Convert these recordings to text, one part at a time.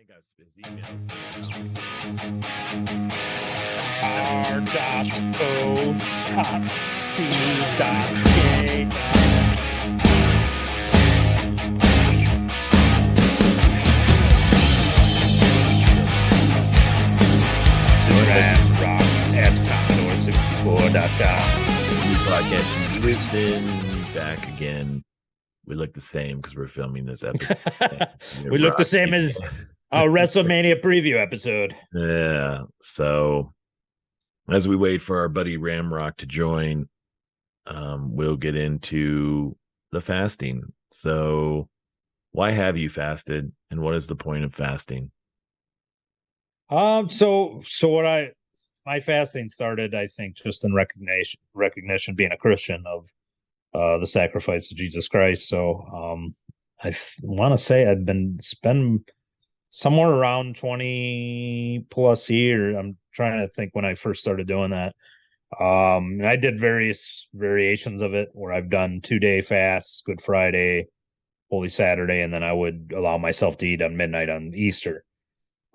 got his emails. R.O.C.K. Rock at Commodore64.com. Podcast. You listen back again. We look the same because we're filming this episode. We look the same as our WrestleMania preview episode. Yeah. So as we wait for our buddy Ramrock to join, we'll get into the fasting. So why have you fasted, and what is the point of fasting? So what my fasting started, I think, just in recognition being a Christian of the sacrifice of Jesus Christ. So I want to say I've been spending somewhere around 20 plus years. I'm trying to think when I first started doing that. And I did various variations of it where I've done 2-day fasts, Good Friday, Holy Saturday, and then I would allow myself to eat on midnight on Easter.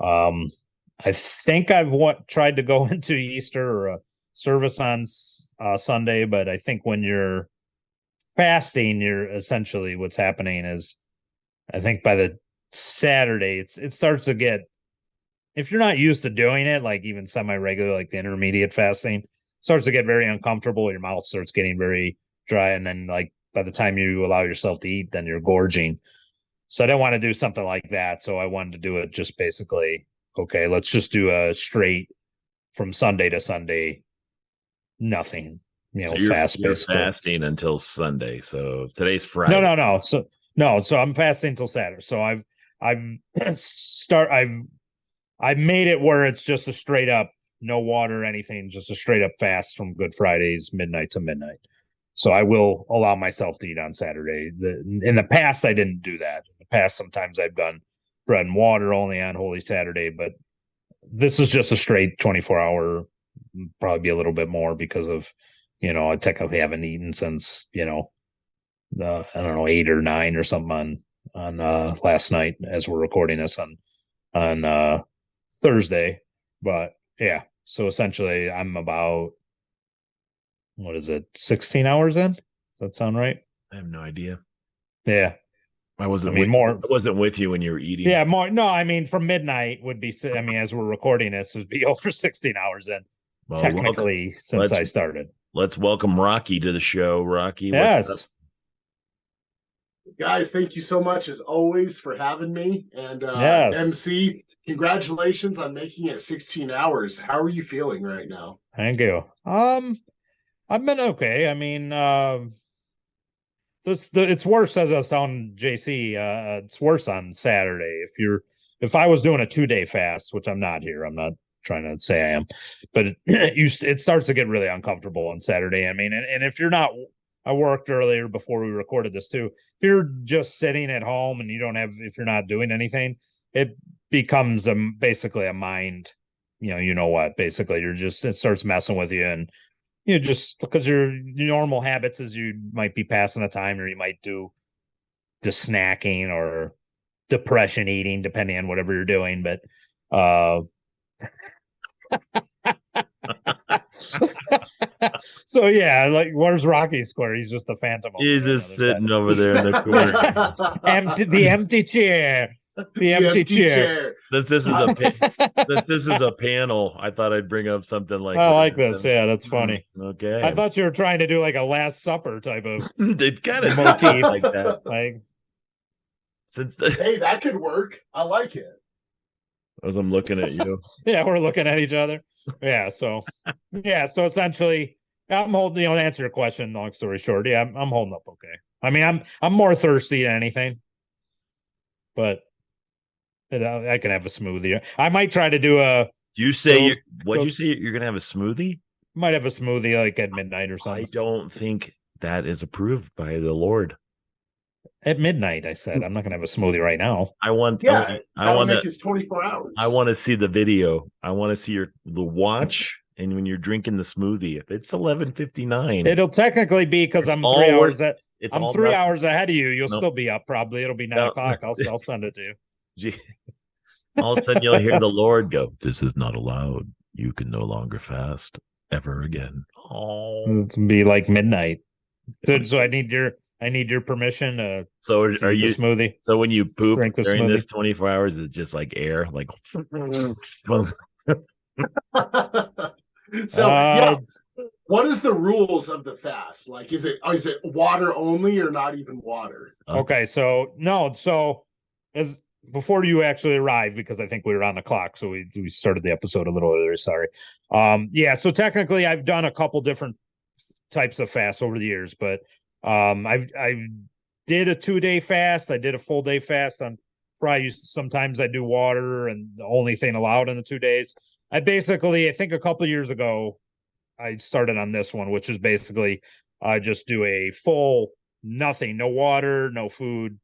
I think I've tried to go into Easter or a service on Sunday, but I think when you're fasting, you're essentially what's happening is, I think by the Saturday, it starts to get, if you're not used to doing it, like even semi-regular, like the intermediate fasting, starts to get very uncomfortable. Your mouth starts getting very dry, and then like by the time you allow yourself to eat, then you're gorging. So I didn't want to do something like that. So I wanted to do it just basically, okay, let's just do a straight from Sunday to Sunday, nothing, So fast. you're basically fasting until Sunday. So today's Friday. No. So I'm fasting until Saturday. So I've made it where it's just a straight up, no water, anything, just a straight up fast from Good Friday's midnight to midnight. So I will allow myself to eat on Saturday. In the past, I didn't do that. In the past, sometimes I've done bread and water only on Holy Saturday, but this is just a straight 24-hour, probably be a little bit more because of, I technically haven't eaten since, I don't know, 8 or 9 or something on last night as we're recording this on Thursday. But yeah, so essentially I'm about, 16 hours in? Does that sound right? I have no idea. Yeah. I wasn't with you when you were eating. Yeah, more. No, I mean, from midnight would be, as we're recording this, would be over 16 hours in, well, technically, since I started. Let's welcome Rocky to the show. Rocky, yes. Guys, thank you so much as always for having me. And yes. MC, congratulations on making it 16 hours. How are you feeling right now? Thank you. I've been okay. I mean, it's worse, as I was telling JC. It's worse on Saturday. If I was doing a 2-day fast, which I'm not here, I'm not trying to say I am, but it starts to get really uncomfortable on Saturday. I mean, and if you're not, I worked earlier before we recorded this too. If you're just sitting at home and if you're not doing anything, it becomes basically a mind, basically it starts messing with you. And just because your normal habits is you might be passing the time, or you might do just snacking or depression eating, depending on whatever you're doing. But so yeah, like, where's Rocky Square? He's just a phantom. He's just sitting over there in the corner. The empty chair. The empty chair. This is a panel. I thought I'd bring up something like I like this. Yeah, that's funny. Okay. I thought you were trying to do like a Last Supper type of it kind of motif like that. Like, hey, that could work. I like it. As I'm looking at you. Yeah, we're looking at each other. Yeah, so essentially I'm holding, to answer your question, long story short, yeah, I'm holding up okay. I mean, I'm more thirsty than anything. But I can have a smoothie. I might try to do a. You say you're gonna have a smoothie? Might have a smoothie like at midnight or something. I don't think that is approved by the Lord. At midnight, I said I'm not gonna have a smoothie right now. I want to make 24 hours. I want to see the video. I want to see the watch. And when you're drinking the smoothie, if it's 11:59, it'll technically be because I'm 3 hours. I'm 3 hours ahead of you. You'll still be up probably. It'll be 9 o'clock. I'll send it to you. All of a sudden you'll hear the Lord go, "This is not allowed. You can no longer fast ever again." Oh, It's be like midnight. So I need your permission to so are eat the you? smoothie. So when you poop Drink the during this smoothie. 24 hours, it's just like air, like. So Uh, yeah, what is the rules of the fast? Like, is it water only or not even water? okay, so as before you actually arrived, because I think we were on the clock, so we started the episode a little earlier. Sorry. Yeah, so technically I've done a couple different types of fasts over the years, but I've did a 2-day fast. I did a full day fast on Friday. Sometimes I do water, and the only thing allowed in the 2 days. I think a couple years ago I started on this one, which is basically I just do a full nothing, no water, no food,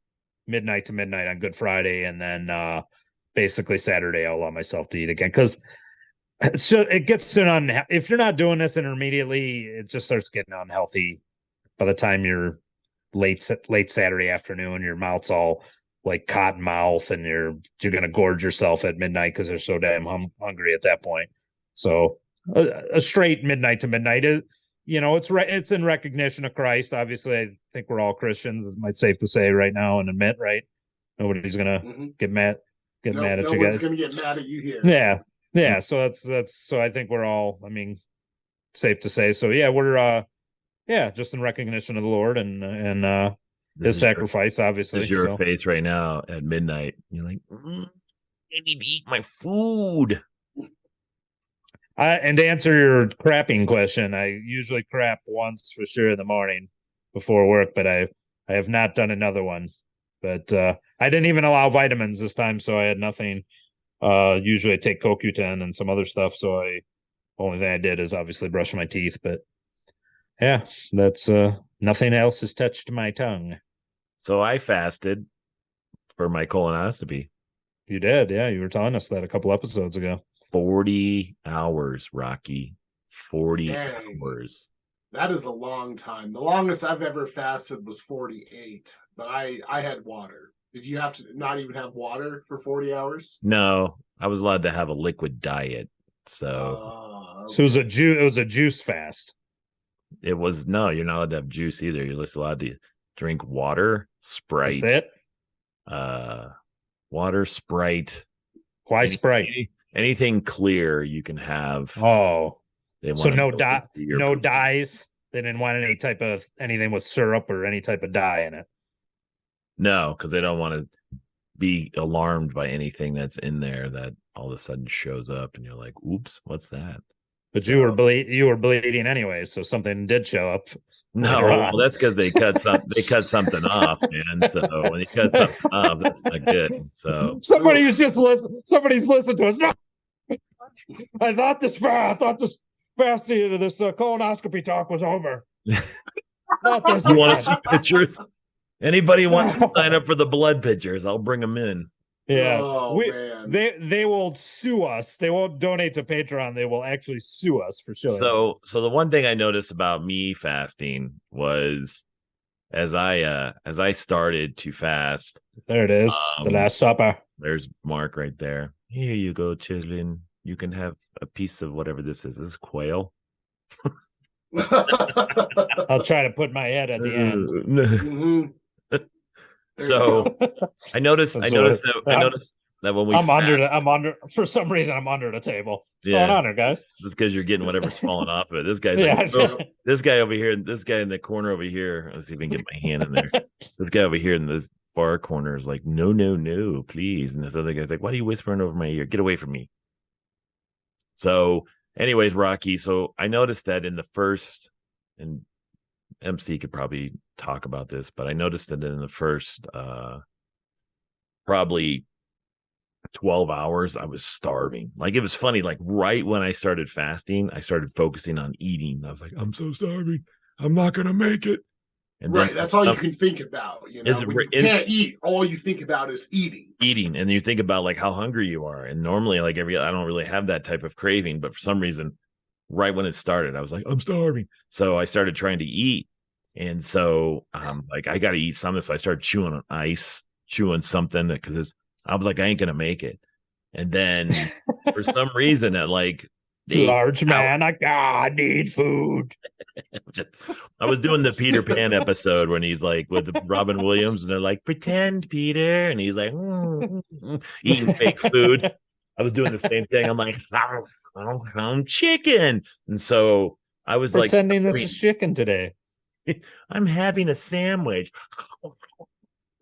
midnight to midnight on Good Friday, and then basically Saturday I'll allow myself to eat again because so it gets to if you're not doing this intermediately, it just starts getting unhealthy by the time you're late Saturday afternoon. Your mouth's all like cotton mouth, and you're gonna gorge yourself at midnight because they're so damn hungry at that point. So a straight midnight to midnight is, it's in recognition of Christ. Obviously, I think we're all Christians. It's safe to say right now and admit, right? Nobody's gonna get mad at no you one's guys. gonna get mad at you here. Yeah. So that's so I think we're all. I mean, safe to say. So yeah, we're just in recognition of the Lord and his sacrifice, obviously. This is your face right now at midnight. You're like, I need to eat my food. And to answer your crapping question, I usually crap once for sure in the morning before work, but I have not done another one. But I didn't even allow vitamins this time, so I had nothing. Usually I take CoQ10 and some other stuff, so only thing I did is obviously brush my teeth. But yeah, that's nothing else has touched my tongue. So I fasted for my colonoscopy. You did, yeah. You were telling us that a couple episodes ago. 40 hours, Rocky. 40 hours. That is a long time. The longest I've ever fasted was 48, but I had water. Did you have to not even have water for 40 hours? No, I was allowed to have a liquid diet. So, so it was a juice fast. It was no, you're not allowed to have juice either. You're just allowed to drink water, Sprite. That's it. Water, Sprite. Why Sprite? Anything clear you can have. Oh, so no dyes. They didn't want anything with syrup or any type of dye in it. No, because they don't want to be alarmed by anything that's in there that all of a sudden shows up, and you're like, "Oops, what's that?" But you were bleeding anyway, so something did show up. No, well, that's because they cut something off, man. So when you cut something off, that's not good. So somebody's listened to us. No. I thought this fasting, this colonoscopy talk was over. You want to see pictures? Anybody wants to sign up for the blood pictures? I'll bring them in. Yeah, man. They will sue us. They won't donate to Patreon. They will actually sue us for sure. So the one thing I noticed about me fasting was as I started to fast. There it is, the Last Supper. There's Mark right there. Here you go, children. You can have a piece of whatever this is. This is quail. I'll try to put my head at the end. So I noticed that when we for some reason I'm under the table. What's going on here, guys? That's because you're getting whatever's falling off of it. This guy's this guy over here, this guy in the corner over here. Let's see if I can get my hand in there. This guy over here in this far corner is like, no, please. And this other guy's like, why are you whispering over my ear? Get away from me. So, anyways, Rocky. So I noticed that in the first, and MC could probably talk about this, but I noticed that in the first probably 12 hours, I was starving. Like, it was funny. Like, right when I started fasting, I started focusing on eating. I was like, I'm so starving. I'm not going to make it. And right. That's all you can think about. You know, when you can't eat, all you think about is eating. And you think about like how hungry you are. And normally, like I don't really have that type of craving, but for some reason, right when it started, I was like, I'm starving. So I started trying to eat. And so like I got to eat something. So I started chewing on ice, chewing something because I was like, I ain't going to make it. And then for some reason at like large man, I need food. I was doing the Peter Pan episode when he's like with Robin Williams and they're like, pretend Peter. And he's like, eating fake food. I was doing the same thing. I'm like, I'm chicken. And so I was pretending like, this is chicken today. I'm having a sandwich.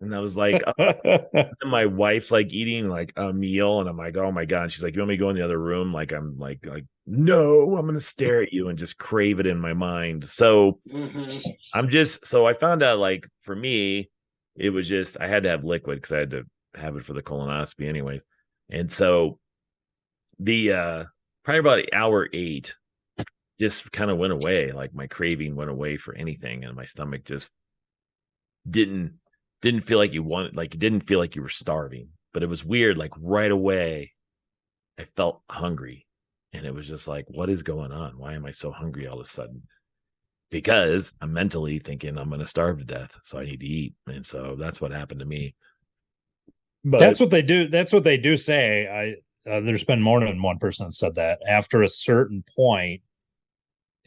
And I was like, and my wife's like eating like a meal, and I'm like, oh my God. And she's like, you want me to go in the other room? Like, I'm like, no, I'm gonna stare at you and just crave it in my mind. So so I found out like for me, it was just I had to have liquid because I had to have it for the colonoscopy anyways. And so the probably about hour 8 just kind of went away. Like my craving went away for anything, and my stomach just didn't feel like you wanted, like it didn't feel like you were starving, but it was weird. Like right away, I felt hungry, and it was just like, what is going on? Why am I so hungry all of a sudden? Because I'm mentally thinking I'm going to starve to death, so I need to eat, and so that's what happened to me. But that's what they do. That's what they do say. There's been more than one person that said that after a certain point.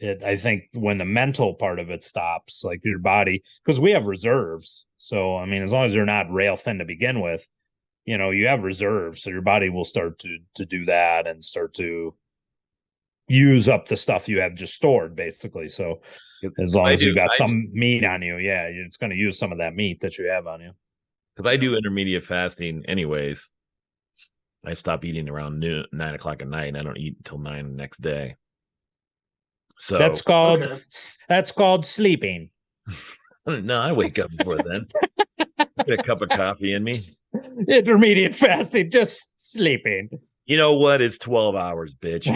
I think when the mental part of it stops, like your body, because we have reserves. So, I mean, as long as you're not rail thin to begin with, you have reserves. So your body will start to do that and start to use up the stuff you have just stored, basically. So as long as you got some meat on you, yeah, it's going to use some of that meat that you have on you. Because I do intermediate fasting anyways. I stop eating around 9 o'clock at night. And I don't eat until 9 the next day. So that's called sleeping. No, I wake up before then. Get a cup of coffee in me. Intermediate fasting, just sleeping. You know what? It's 12 hours, bitch.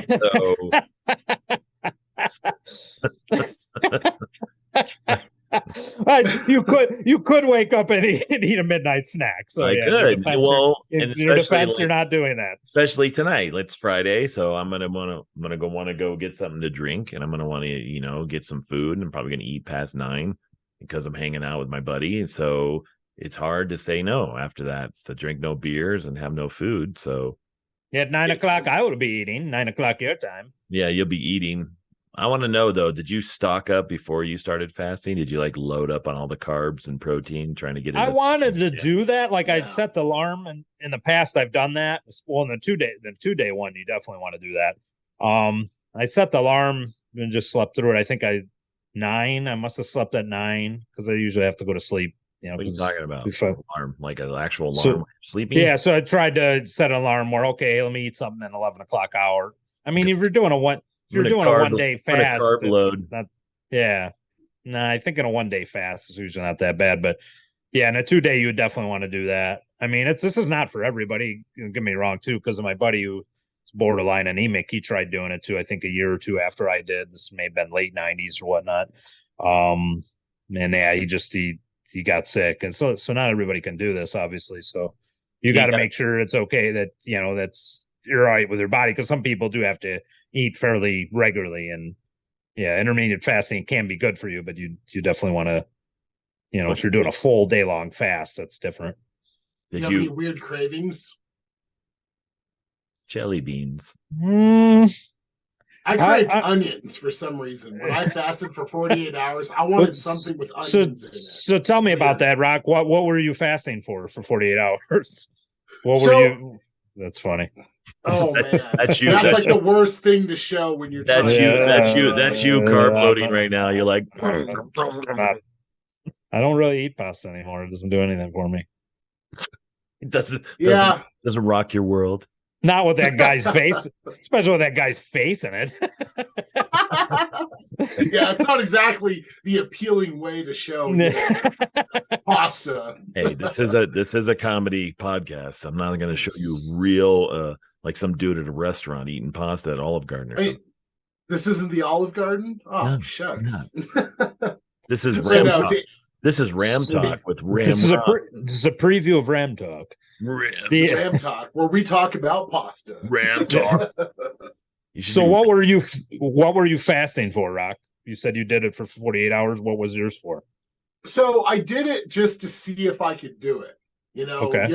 So you could wake up and eat a midnight snack. So I could. In your defense, you're not doing that. Especially tonight. It's Friday, so I'm gonna want to go get something to drink, and I'm gonna want to get some food, and I'm probably gonna eat past 9 because I'm hanging out with my buddy, and so it's hard to say no after that. It's to drink no beers and have no food. So at 9 o'clock, I would be eating. 9 o'clock your time. Yeah, you'll be eating. I want to know though, did you stock up before you started fasting? Did you like load up on all the carbs and protein trying to get it? I wanted to do that. Like I'd set the alarm, and in the past I've done that. Well, in the 2-day one, you definitely want to do that. I set the alarm and just slept through it. I think I must have slept at 9 because I usually have to go to sleep. What are you talking about? Alarm, like an actual alarm sleeping? Yeah, so I tried to set an alarm where, okay, let me eat something at 11 o'clock hour. I mean, if you're doing a 1-day fast, carb load. I think in a 1-day fast is usually not that bad. But yeah, in a 2-day, you would definitely want to do that. I mean, this is not for everybody. Don't get me wrong, too, because of my buddy who's borderline anemic. He tried doing it, too, I think a year or two after I did. This may have been late 90s or whatnot. And yeah, he got sick. And so not everybody can do this, obviously. So you got to make sure it's okay that, that's you're all right with your body, because some people do have to eat fairly regularly, and yeah, intermediate fasting can be good for you, but you definitely want to, if you're doing a full day long fast, that's different. Did you have any weird cravings? Jelly beans. I craved onions for some reason. When I fasted for 48 hours, I wanted something with onions in it. So tell me about that, Rock. What were you fasting for 48 hours? What were you? That's funny. Oh man, that's like the worst thing to show when you're. That's you carb loading right now. You're like, I don't really eat pasta anymore. It doesn't do anything for me. It doesn't rock your world. Not with that guy's face, especially with that guy's face in it. Yeah, it's not exactly the appealing way to show pasta. Hey, this is a comedy podcast. I'm not going to show you real, like some dude at a restaurant eating pasta at Olive Garden. Wait, this isn't the Olive Garden? Oh, no, shucks. This is Ram Talk. This is Ram Talk with Ram. This is a preview of Ram Talk. Ram Talk, where we talk about pasta. Ram Talk. So what were you fasting for, Rock? You said you did it for 48 hours. What was yours for? So I did it just to see if I could do it. You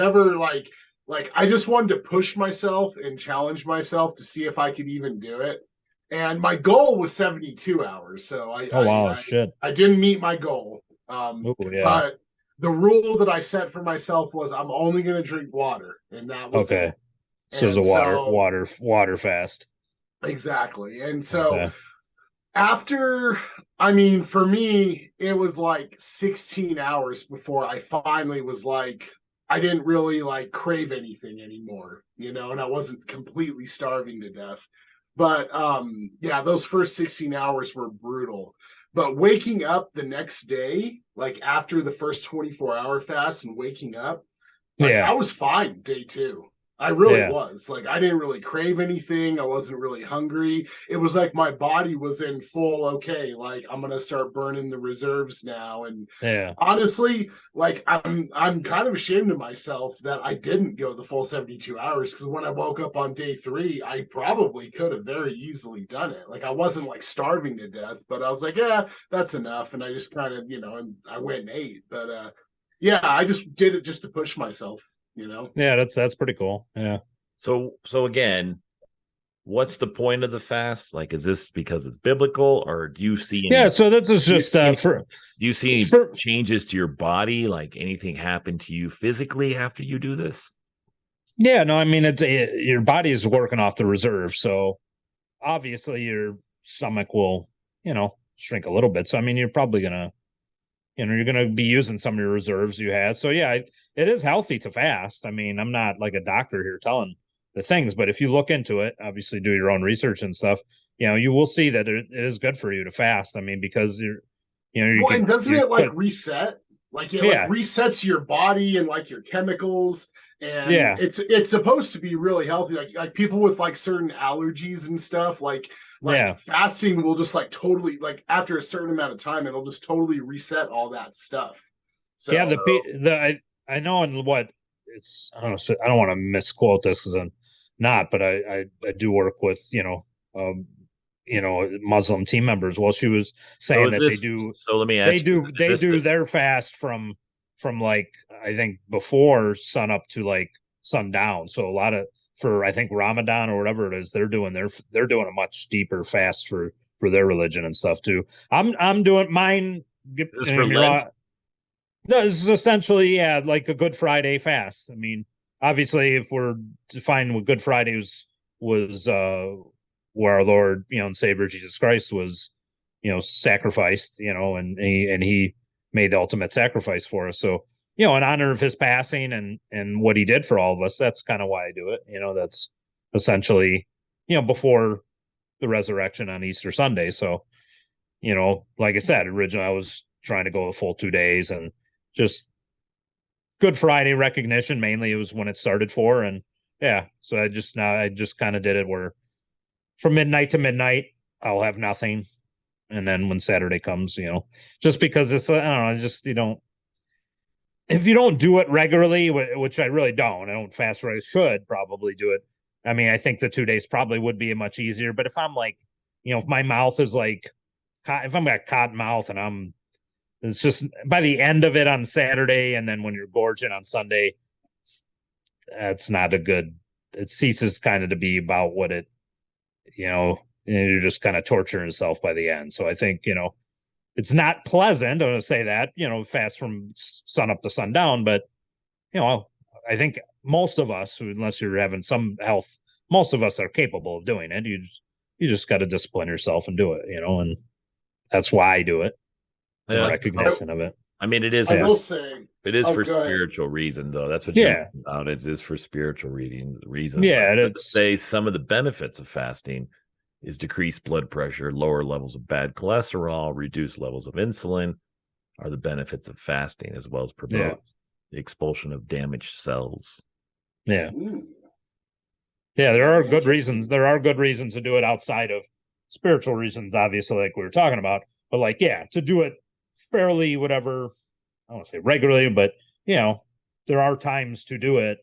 ever like Like I just wanted to push myself and challenge myself to see if I could even do it. And my goal was 72 hours. So Oh wow, shit. I didn't meet my goal. Oh yeah. But the rule that I set for myself was I'm only going to drink water, and that was Okay. it. So it's a water fast. Exactly. And so Okay. after, I mean, for me, it was like 16 hours before I finally was like, I didn't really like crave anything anymore, and I wasn't completely starving to death. But yeah, those first 16 hours were brutal. But waking up the next day, like after the first 24-hour fast and waking up, like Yeah. I was fine day 2. I really Yeah. was. Like I didn't really crave anything. I wasn't really hungry. It was like my body was in full okay, like I'm gonna start burning the reserves now. And Yeah. honestly, like I'm kind of ashamed of myself that I didn't go the full 72 hours, because when I woke up on day 3, I probably could have very easily done it. Like I wasn't like starving to death, but I was like, yeah, that's enough. And I just kind of, and I went and ate. But yeah, I just did it just to push myself. Yeah, that's pretty cool. Yeah. So again, what's the point of the fast? Like, is this because it's biblical, or do you see any, Yeah, so this is just do you see any changes to your body? Like anything happen to you physically after you do this? Yeah, no, I mean your body is working off the reserve, so obviously your stomach will, shrink a little bit. So I mean, you're probably gonna, you're gonna be using some of your reserves you had. So yeah, it is healthy to fast. I mean, I'm not like a doctor here telling the things, but if you look into it, obviously do your own research and stuff, you will see that it is good for you to fast. I mean, because Well, and doesn't it like reset? Like it like resets your body and like your chemicals, and Yeah. it's supposed to be really healthy. Like people with like certain allergies and stuff, like Yeah. fasting will just like totally, like after a certain amount of time, it'll just totally reset all that stuff. So Yeah, I know, and what it's, I don't know, I don't want to misquote this because I'm not, but I do work with Muslim team members. Well, she was saying that they do. So let me ask they do their fast from like, I think before sun up to like sundown. So a lot of, for I think Ramadan or whatever it is, they're doing a much deeper fast for their religion and stuff too. I'm doing mine. Is for Lent? No, this is essentially, yeah, like a Good Friday fast. I mean, obviously, if we're defining what Good Friday was where our Lord, and Savior Jesus Christ was, sacrificed, and he made the ultimate sacrifice for us. So, in honor of his passing and what he did for all of us, that's kind of why I do it. That's essentially, before the resurrection on Easter Sunday. So, like I said, originally I was trying to go the full 2 days, and just Good Friday recognition mainly, it was when it started for. And yeah, so I just kind of did it where from midnight to midnight I'll have nothing, and then when Saturday comes, just because it's, I don't know, just if you don't do it regularly, which I really don't, I don't fast where I should probably do it. I mean, I think the 2 days probably would be much easier, but if I'm like, if my mouth is like, if I'm got cotton mouth and it's just by the end of it on Saturday, and then when you're gorging on Sunday, that's not a good. It ceases kind of to be about what it, you're just kind of torturing yourself by the end. So I think, it's not pleasant. I'm going to say that, fast from sun up to sundown, but I think most of us, unless you're having some health, most of us are capable of doing it. You just got to discipline yourself and do it, and that's why I do it. Recognition of it. I mean, it is. I will say it is for spiritual reasons, though. That's what you're about. It is for spiritual reasons. Yeah, let's say some of the benefits of fasting is decreased blood pressure, lower levels of bad cholesterol, reduced levels of insulin, are the benefits of fasting, as well as promote the expulsion of damaged cells. Yeah. Yeah, there are good reasons. There are good reasons to do it outside of spiritual reasons, obviously, like we were talking about. But like, to do it fairly, whatever, I don't want to say regularly, but there are times to do it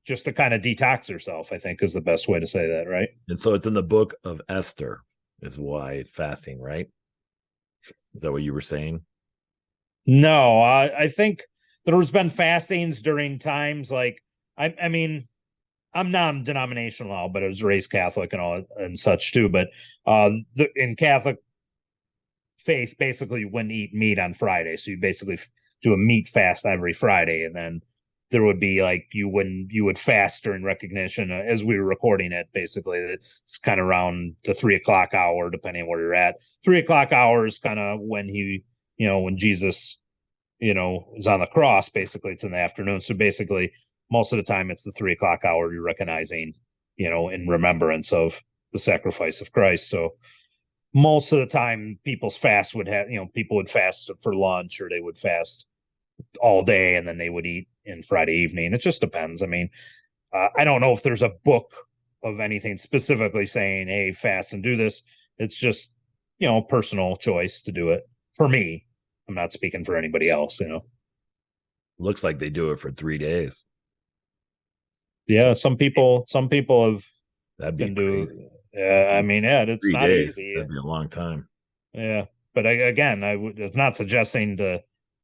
just to kind of detox yourself, I think is the best way to say that, right? And so it's in the book of Esther is why fasting, right? Is that what you were saying? No, I think there's been fastings during times like I mean, I'm non-denominational, but I was raised Catholic and all and such too. But in Catholic faith, basically you wouldn't eat meat on Friday, so you basically do a meat fast every Friday, and then there would be like you would fast during recognition as we were recording it. Basically, it's kind of around the 3 o'clock hour, depending on where you're at. 3 o'clock hour is kind of when when Jesus, is on the cross. Basically, it's in the afternoon. So basically, most of the time, it's the 3 o'clock hour you're recognizing, in remembrance of the sacrifice of Christ. So most of the time, people's fast would have, people would fast for lunch, or they would fast all day, and then they would eat in Friday evening. It just depends. I mean, I don't know if there's a book of anything specifically saying, hey, fast and do this. It's just, personal choice to do it. For me, I'm not speaking for anybody else, Looks like they do it for 3 days. Yeah, some people have That'd be can crazy. do. Yeah, I mean, yeah, it's 3 not days. easy. That'd be a long time. Yeah, but again, I'm not suggesting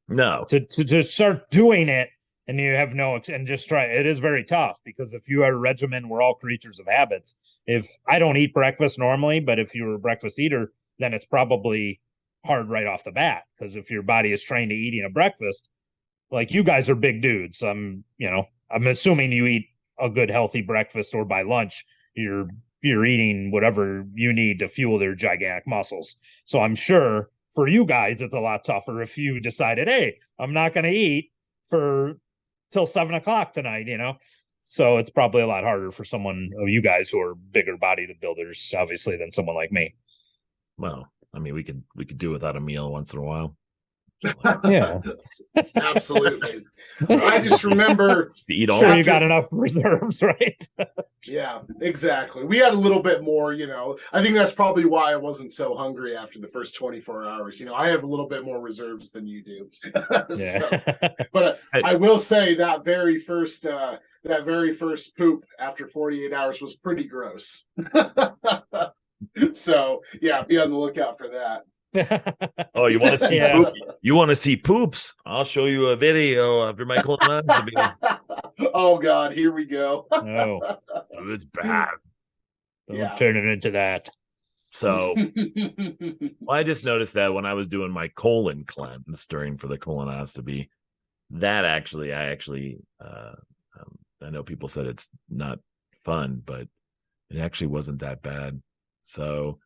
No. to start doing it and you have and just try. It is very tough because if you are a regimen, we're all creatures of habits. If I don't eat breakfast normally, but if you're a breakfast eater, then it's probably hard right off the bat, because if your body is trained to eating a breakfast, like you guys are big dudes. I'm assuming you eat a good healthy breakfast, or by lunch you're eating whatever you need to fuel their gigantic muscles. So I'm sure for you guys it's a lot tougher if you decided, hey, I'm not going to eat for till 7 o'clock tonight, so it's probably a lot harder for someone of you guys who are bigger body builders, obviously, than someone like me. Well, I mean, we could do without a meal once in a while. Yeah, absolutely. I just remember eat all sure you got enough reserves, right? Yeah, exactly. We had a little bit more, I think that's probably why I wasn't so hungry after the first 24 hours. I have a little bit more reserves than you do. But I will say that very first poop after 48 hours was pretty gross. So yeah, be on the lookout for that. Oh, you want to see poop? You want to see poops? I'll show you a video after my colonoscopy. Oh God, here we go. Oh, it's bad. Don't turn it into that. So I just noticed that when I was doing my colon cleanse for the colonoscopy, that I know people said it's not fun, but it actually wasn't that bad. So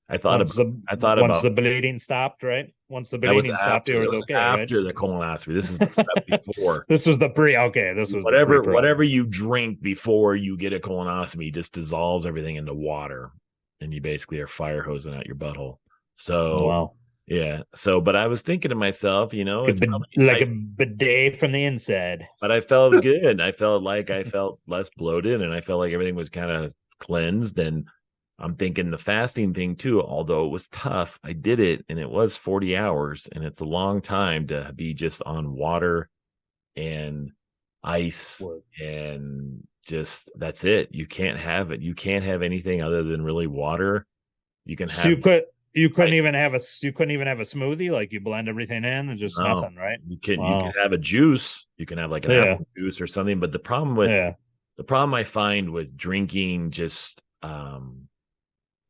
I thought once the bleeding stopped, right? Once the bleeding stopped, it was okay. After the colonoscopy, this is the prep before. This was the pre. Okay, this was whatever you drink before you get a colonoscopy just dissolves everything into water, and you basically are fire hosing out your butthole. So wow. Yeah. So, but I was thinking to myself, like a bidet from the inside. But I felt good. I felt less bloated, and I felt like everything was kind of cleansed. And I'm thinking the fasting thing too, although it was tough, I did it, and it was 40 hours, and it's a long time to be just on water and ice and just that's it. You can't have it. You can't have anything other than really water. You can have. So you couldn't even have a smoothie, like you blend everything in and just nothing, right? You can have a juice. You can have like an apple juice or something. But the problem I find with drinking just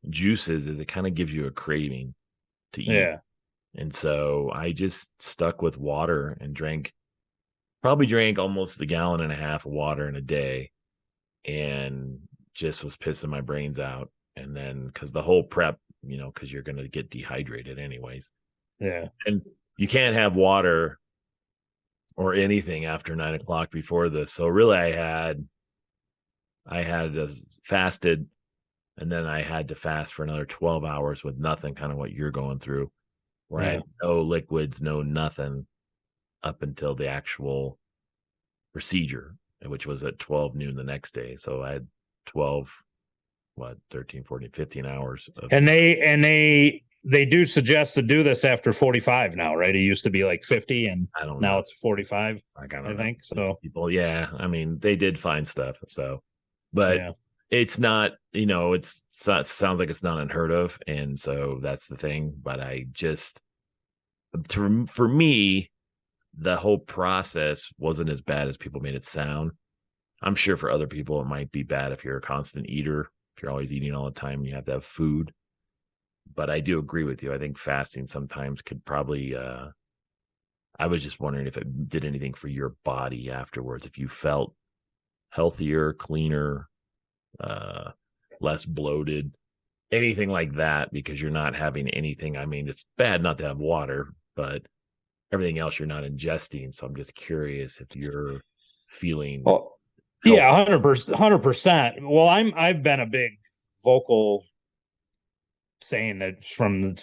juices is it kind of gives you a craving to eat. Yeah. And so I just stuck with water and probably drank almost 1.5 gallons of water in a day, and just was pissing my brains out. And then because the whole prep, because you're going to get dehydrated anyways. Yeah. And you can't have water or anything after 9 o'clock before this. So really I had fasted, and then I had to fast for another 12 hours with nothing, kind of what you're going through, where I had no liquids, no nothing up until the actual procedure, which was at 12 noon the next day. So I had 13, 14, 15 hours. And they do suggest to do this after 45 now, right? It used to be like 50, and now it's 45. I think so. People, I mean, they did find stuff. So, but it's not, it sounds like it's not unheard of. And so that's the thing. But for me, the whole process wasn't as bad as people made it sound. I'm sure for other people it might be bad if you're a constant eater, if you're always eating all the time, you have to have food. But I do agree with you. I think fasting sometimes could probably I was just wondering if it did anything for your body afterwards, if you felt healthier, cleaner, less bloated, anything like that, because you're not having anything. I mean, it's bad not to have water, but everything else you're not ingesting. So I'm just curious if you're feeling. Well, yeah, 100%. Well, I've been a big vocal saying that from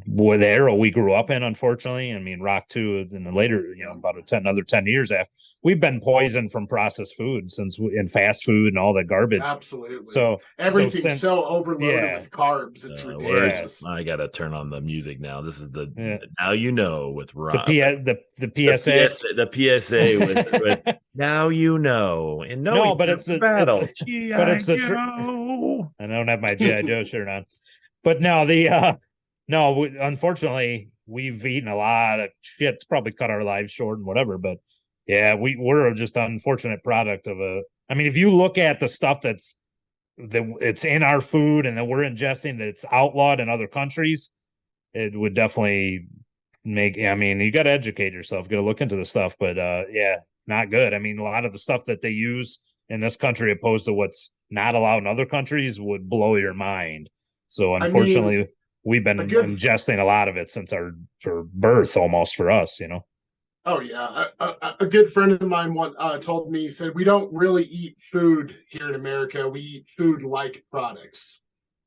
where the era we grew up in, unfortunately. I mean, Rock too, in the later, about another 10 years after, we've been poisoned from processed food in fast food and all that garbage. Absolutely. So everything's so overloaded with carbs, it's ridiculous. I gotta turn on the music now. This is the Now You Know with Rock. The PSA. The PSA with Now You Know. And no, but it's a battle. I don't have my G.I. Joe shirt on. But no, unfortunately, we've eaten a lot of shit. It's probably cut our lives short and whatever. But yeah, we're just an unfortunate product of I mean, if you look at the stuff it's in our food and that we're ingesting that's outlawed in other countries, it would definitely I mean, you got to educate yourself, got to look into the stuff. But yeah, not good. I mean, a lot of the stuff that they use in this country opposed to what's not allowed in other countries would blow your mind. So unfortunately, we've been ingesting a lot of it since our birth, almost for us, Oh yeah, a good friend of mine told me, he said, we don't really eat food here in America. We eat food-like products,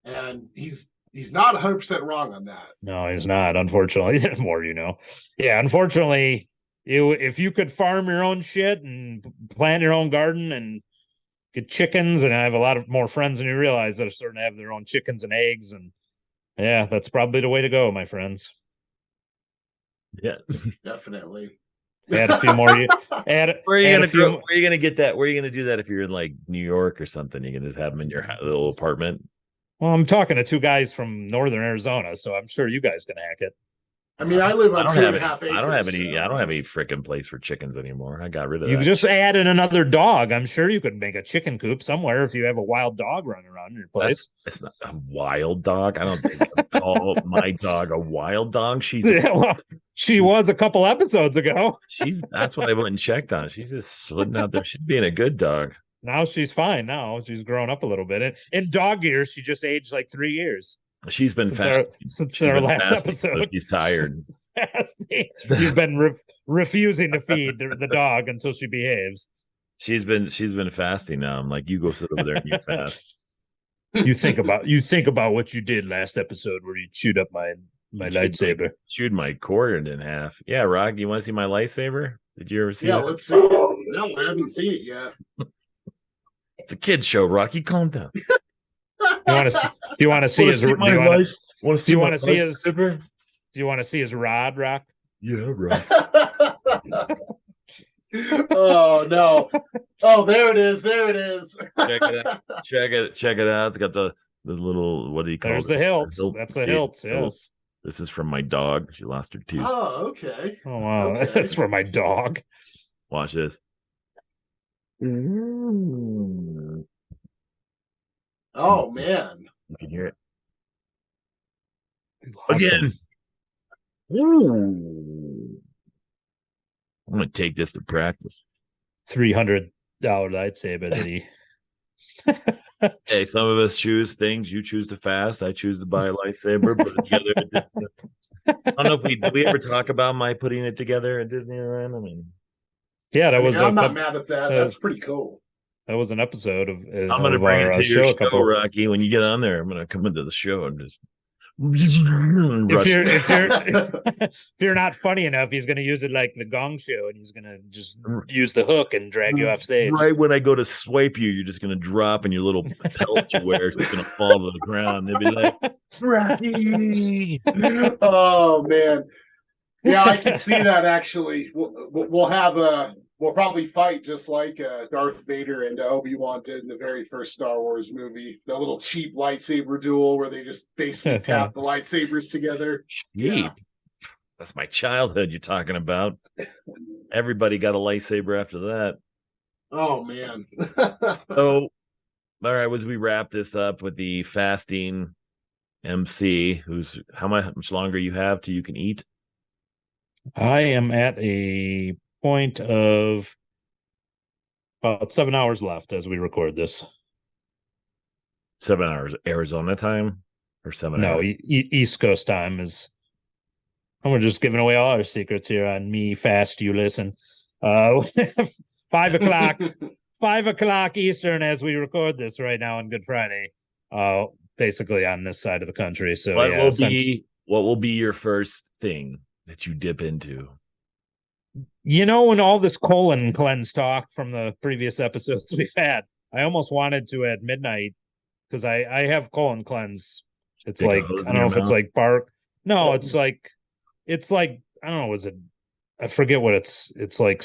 and he's not 100% wrong on that. No, he's not. Unfortunately, the more you know. Yeah, unfortunately, if you could farm your own shit and plant your own garden and get chickens, and I have a lot of more friends than you realize that are starting to have their own chickens and eggs, and yeah, that's probably the way to go, my friends. Yeah, definitely. Add a few more. Where are you gonna get that? Where are you gonna do that if you're in like New York or something? You can just have them in your little apartment. Well, I'm talking to two guys from northern Arizona, so I'm sure you guys can hack it. I mean, I live on 2.5 acres. I don't have any freaking place for chickens anymore. I got rid of that. You just add in another dog. I'm sure you could make a chicken coop somewhere if you have a wild dog running around in your place. It's not a wild dog. I don't think I call my dog a wild dog. She was a couple episodes ago. That's what I went and checked on. She's just slitting out there. She's being a good dog. Now she's fine. Now she's grown up a little bit. In dog years, she just aged like 3 years. She's been since our last episode. So she's tired. You've been refusing to feed the dog until she behaves. She's been fasting now. I'm like, you go sit over there and you fast. You think about what you did last episode where you chewed up my lightsaber. Chewed my cord in half. Yeah, Rock, you want to see my lightsaber? Did you ever see it? Yeah, let's see. No, I haven't seen it yet. It's a kid's show, Rocky. Calm down. Do you want to see his? Do you want to see his rod, Rock? Yeah, Rock. Oh no! Oh, there it is. Check it out. It's got the little, what do you call it? There's the hilts. That's the hilts. Yes. This is from my dog. She lost her tooth. Oh, okay. Oh wow, okay. That's for my dog. Watch this. Mm. Oh man, you can hear it again. Ooh. I'm gonna take this to practice. $300 lightsaber that he. Hey, some of us choose things. You choose to fast. I choose to buy a lightsaber. Put it together. I don't know if did we ever talk about my putting it together at Disneyland. I mean, yeah, I'm not mad at that. That's pretty cool. That was an episode of. I'm going to bring it to your show, Rocky. When you get on there, I'm going to come into the show and just. If you're not funny enough, he's going to use it like the Gong Show, and he's going to just use the hook and drag you off stage. Right when I go to swipe you, you're just going to drop, and your little belt you wear is just going to fall to the ground. They'll be like, Rocky. Oh man, yeah, I can see that. Actually, we'll have we'll probably fight just like Darth Vader and Obi-Wan did in the very first Star Wars movie. The little cheap lightsaber duel where they just basically tap the lightsabers together. Yeah. That's my childhood you're talking about. Everybody got a lightsaber after that. Oh man. So, all right, as we wrap this up with the fasting MC, who's how much longer you have till you can eat? I am at a point of about 7 hours left as we record this. 7 hours Arizona time or 7 hours? No, East Coast time is. And we're just giving away all our secrets here on Me Fast You Listen. 5 o'clock, 5 o'clock Eastern as we record this right now on Good Friday. Basically on this side of the country. So what will be your first thing that you dip into? When all this colon cleanse talk from the previous episodes we've had, I almost wanted to at midnight because I have colon cleanse. It's Stick a like hose I in don't know your if it's mouth? like bark. No, it's like I don't know. Is it? I forget what it's like.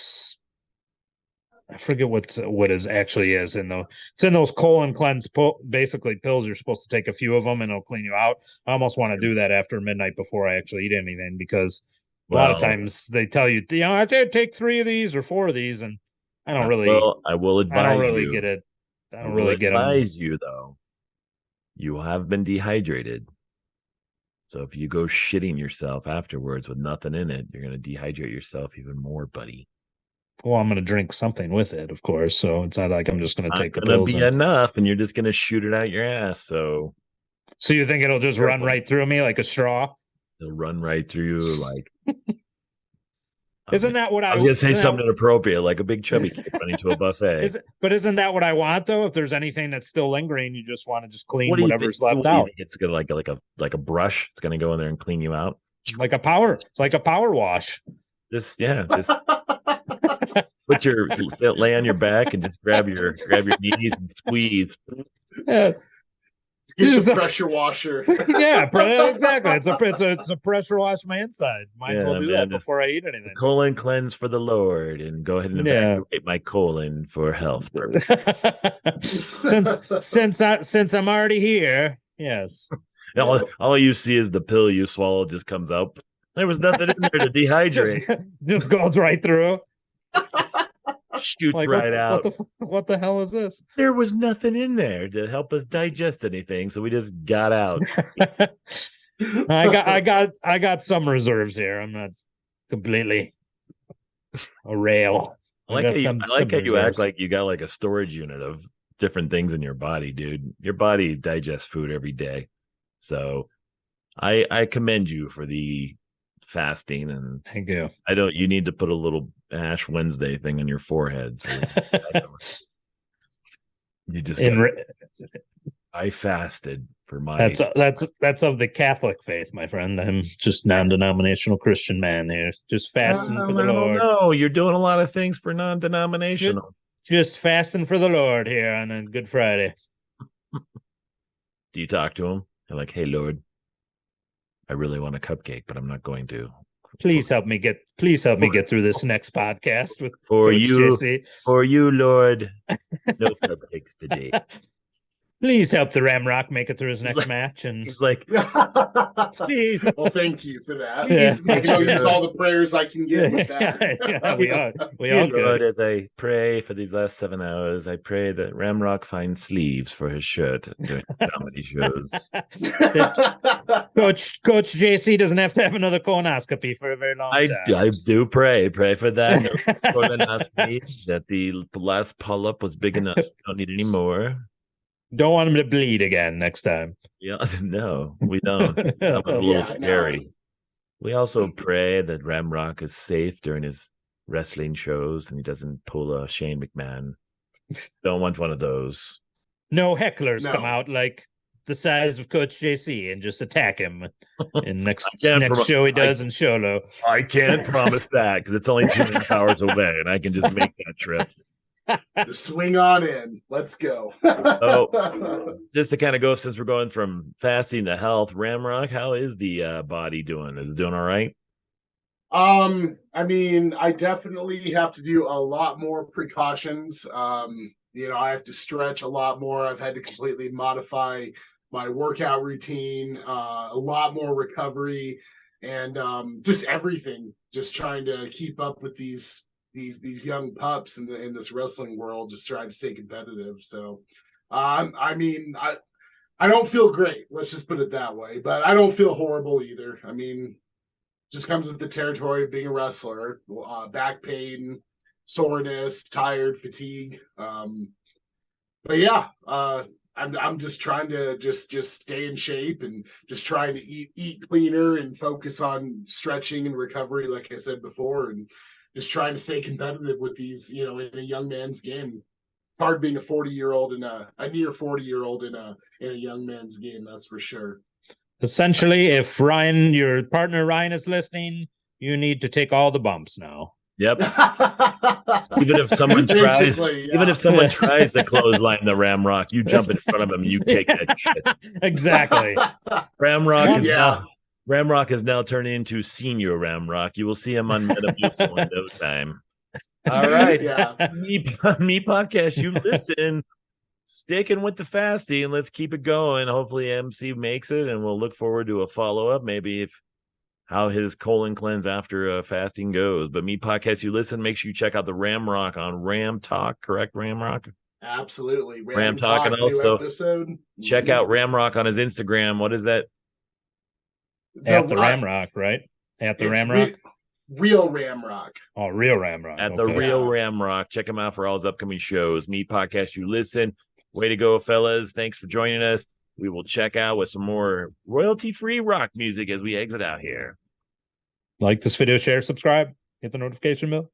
I forget what it actually is it's in those colon cleanse basically pills. You're supposed to take a few of them and it'll clean you out. I almost want to do that after midnight before I actually eat anything because a lot of times they tell you, I take 3 of these or 4 of these, and I don't really advise I don't really you. get it. I I don't will really get them. advise you though. You have been dehydrated. So if you go shitting yourself afterwards with nothing in it, you're going to dehydrate yourself even more, buddy. Well, I'm going to drink something with it, of course. So it's not like I'm just going to take the pills. Be enough, and you're just going to shoot it out your ass. So you think it'll just run right through me like a straw? It'll run right through you, like. Isn't that what I was going to say? Something inappropriate, like a big chubby kid running to a buffet. But isn't that what I want though? If there's anything that's still lingering, you just want to just clean whatever's left out. It's gonna like a brush. It's going to go in there and clean you out, like a power wash. Just lay on your back and just grab your knees and squeeze. Yeah. Use the pressure washer. Yeah, exactly. It's a pressure wash my inside. Might as well do that before I eat anything. Colon cleanse for the Lord, and go ahead and evacuate my colon for health purposes. since I'm already here, yes. All you see is the pill you swallow just comes out. There was nothing in there to dehydrate. just goes right through. Shoots right out. What the hell is this? There was nothing in there to help us digest anything, so we just got out. I got some reserves here. I'm not completely a rail. I like how you act like you got like a storage unit of different things in your body, dude. Your body digests food every day. So I commend you for the fasting, and thank you. You need to put a little Ash Wednesday thing on your forehead. So you just I fasted for my that's of the Catholic faith, my friend. I'm just non-denominational Christian man here, just fasting for the Lord. No, you're doing a lot of things for non-denominational. Just fasting for the Lord here on a Good Friday. Do you talk to him? You're like, hey, Lord, I really want a cupcake, but I'm not going to. Please help me get through this next podcast with Jesse. For you, Lord, no cupcakes today. Please help the Ramrock make it through his next match. And he's like, please. Well, thank you for that. Yeah. I can use all the prayers I can get with that. We all Lord, as I pray for these last 7 hours, I pray that Ramrock finds sleeves for his shirt during comedy shows. Coach JC doesn't have to have another colonoscopy for a very long time. I do pray for that. No colonoscopy, that the last polyp was big enough. Don't need any more. Don't want him to bleed again next time. Yeah, no, we don't. That was a little scary. No. We also pray that Ramrock is safe during his wrestling shows and he doesn't pull a Shane McMahon. Don't want one of those. No hecklers come out like the size of Coach JC and just attack him in next show he does in Sholo. I can't promise that because it's only 2.5 hours away and I can just make that trip. Just swing on in. Let's go. Just to kind of go, since we're going from fasting to health, Ramrock, how is the body doing? Is it doing all right? I mean, I definitely have to do a lot more precautions. I have to stretch a lot more. I've had to completely modify my workout routine, a lot more recovery, and just everything. Just trying to keep up with these these young pups in this wrestling world just trying to stay competitive. So, I mean, I don't feel great. Let's just put it that way. But I don't feel horrible either. I mean, just comes with the territory of being a wrestler. Back pain, soreness, tired, fatigue. But yeah, I'm just trying to just stay in shape and just trying to eat cleaner and focus on stretching and recovery, like I said before, and just trying to stay competitive with these, in a young man's game. It's hard being a 40-year-old and a near 40-year-old in a young man's game, that's for sure. Essentially, if Ryan, your partner Ryan, is listening, you need to take all the bumps now. Yep. Even if someone tries, even if someone tries to clothesline the Ramrock, you jump in front of them, you take that shit. Exactly. Ramrock is now turned into Senior Ramrock. You will see him on Metamucil in no time. All right. Yeah. Me podcast, you listen. Sticking with the fasting. Let's keep it going. Hopefully MC makes it, and we'll look forward to a follow-up. Maybe if how his colon cleanse after fasting goes. But me podcast, you listen. Make sure you check out the Ramrock on Ram Talk. Correct, Ramrock? Absolutely. Ram Talk, and also check out Ramrock on his Instagram. What is that? At the Ramrock, right? At the Ramrock. Real Ramrock. Oh, Real Ramrock. At the Real Ramrock. Check him out for all his upcoming shows. Me podcast, you listen. Way to go, fellas. Thanks for joining us. We will check out with some more royalty-free rock music as we exit out here. Like this video, share, subscribe, hit the notification bell.